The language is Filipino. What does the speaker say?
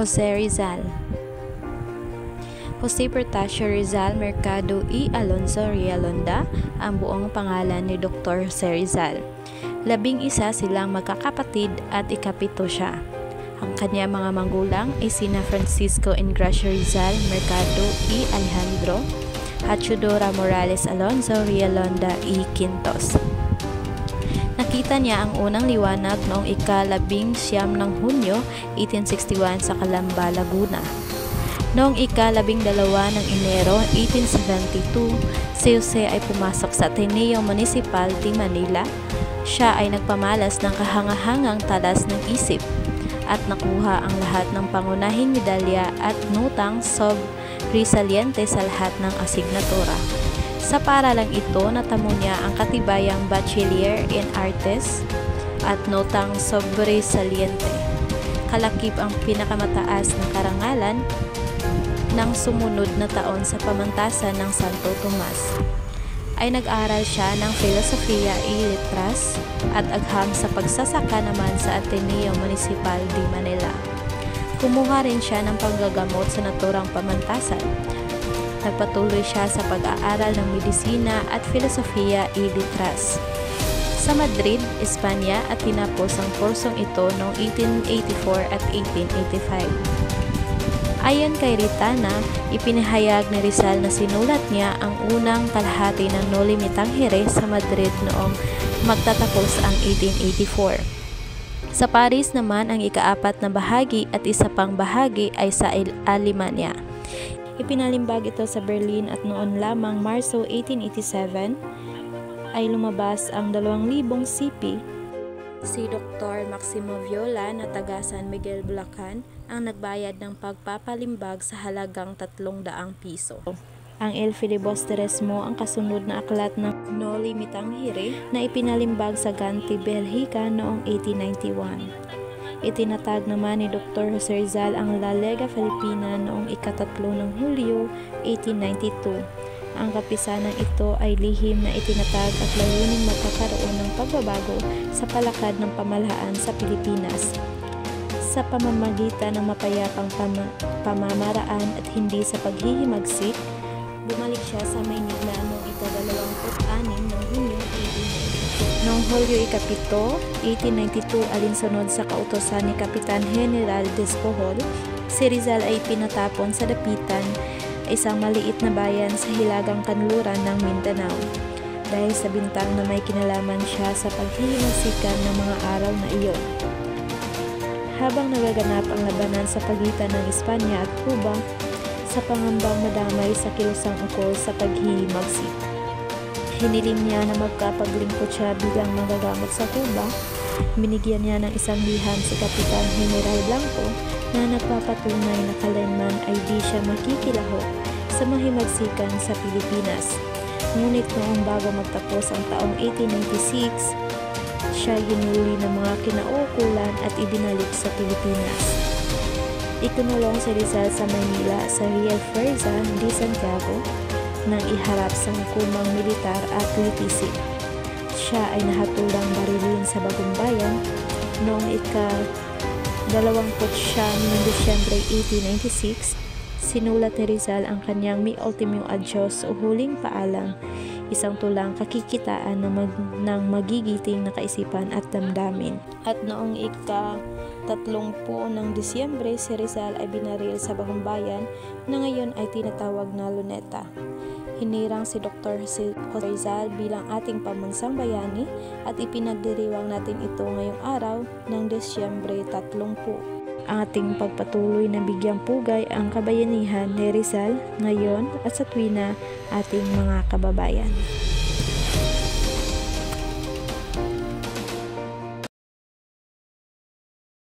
Jose Rizal. Jose Protasio Rizal Mercado y Alonso Realonda ang buong pangalan ni Dr. Jose Rizal. 11 silang magkakapatid at ikapito siya. Ang kanyang mga magulang ay sina Francisco Ingracio Rizal Mercado y Alejandro at Chudora Morales Alonso Realonda y Quintos. Nakita niya ang unang liwanag noong ika-19 ng Hunyo 1861 sa Calamba, Laguna. Noong ika-12 ng Enero 1872, si Jose ay pumasok sa Ateneo Municipal de Manila. Siya ay nagpamalas ng kahangahangang talas ng isip at nakuha ang lahat ng pangunahing medalya at notang sobresaliente sa lahat ng asignatura. Sa paralang ito, natamo niya ang katibayang Bachelier in Artes at notang sobresaliente. Kalakip ang pinakamataas na karangalan ng sumunod na taon sa pamantasan ng Santo Tomas. Ay nag-aral siya ng Filosofiya y Letras at agham sa pagsasaka naman sa Ateneo Municipal de Manila. Kumuha rin siya ng panggagamot sa naturang pamantasan. Nagpatuloy siya sa pag-aaral ng medisina at Filosofiya y Letras sa Madrid, Espanya at tinapos ang kursong ito noong 1884 at 1885. Ayon kay Ritana, ipinahayag ni Rizal na sinulat niya ang unang kalahati ng Noli Me Tangere sa Madrid noong magtatapos ang 1884. Sa Paris naman ang ika-4 na bahagi at isa pang bahagi ay sa Alemanya. Ipinalimbag ito sa Berlin at noon lamang Marso 1887 ay lumabas ang 2,000 sipi. Si Dr. Maximo Viola na taga San Miguel, Bulacan ang nagbayad ng pagpapalimbag sa halagang 300 piso. Ang El Filibusterismo ang kasunod na aklat ng Noli Me Tangere na ipinalimbag sa Gante, Belgica noong 1891. Itinatag naman ni Dr. Jose Rizal ang La Lega Filipina noong ika-3 ng Hulyo 1892. Ang kapisanang ito ay lihim na itinatag at layuning magkakaroon ng pagbabago sa palakad ng pamahalaan sa Pilipinas sa pamamagitan ng mapayapang pamamaraan at hindi sa paghihimagsik. Bumalik siya sa Maynila noong ika-26 ng Hunyo 1892. Noong Hulyo ika-7, 1892 alinsunod sa kautosan ni Kapitan General Despojol, si Rizal ay pinatapon sa Dapitan, isang maliit na bayan sa hilagang kanluran ng Mindanao, dahil sa bintang na may kinalaman siya sa paghihimagsikan ng mga araw na iyon. Habang nagaganap ang labanan sa pagitan ng Espanya at Cuba, sa pangambang madamay sa kilusang ukol sa paghihimagsik, hiniling niya na magkapaglingkod siya bilang manggagamot sa Cuba. Binigyan niya ng isang liham si Kapitan General Blanco na nagpapatunay na kailanman ay di siya makikilahok sa mahimagsikan sa Pilipinas. Ngunit noong bago magtapos ang taong 1896, siya hinuli ng mga kinauukulan at ibinalik sa Pilipinas. Ikinulong si Rizal sa Manila sa Real Fuerza de Santiago nang iharap sa hukumang militar at litisip. Siya ay nahatulang barilin sa Bagong Bayan noong ika-29 ng Disyembre 1896. Sinulat ni Rizal ang kanyang Mi Ultimo Adios o huling paalam, isang tulang kakikitaan ng magigiting na kaisipan at damdamin. At noong ika-30 ng Disyembre, si Rizal ay binaril sa Bagong Bayan na ngayon ay tinatawag na Luneta. Hinirang si Dr. Jose Rizal bilang ating pambansang bayani at ipinagdiriwang natin ito ngayong araw ng Disyembre 30. Ang ating pagpatuloy na bigyang pugay ang kabayanihan ni Rizal ngayon at sa tuwina ating mga kababayan.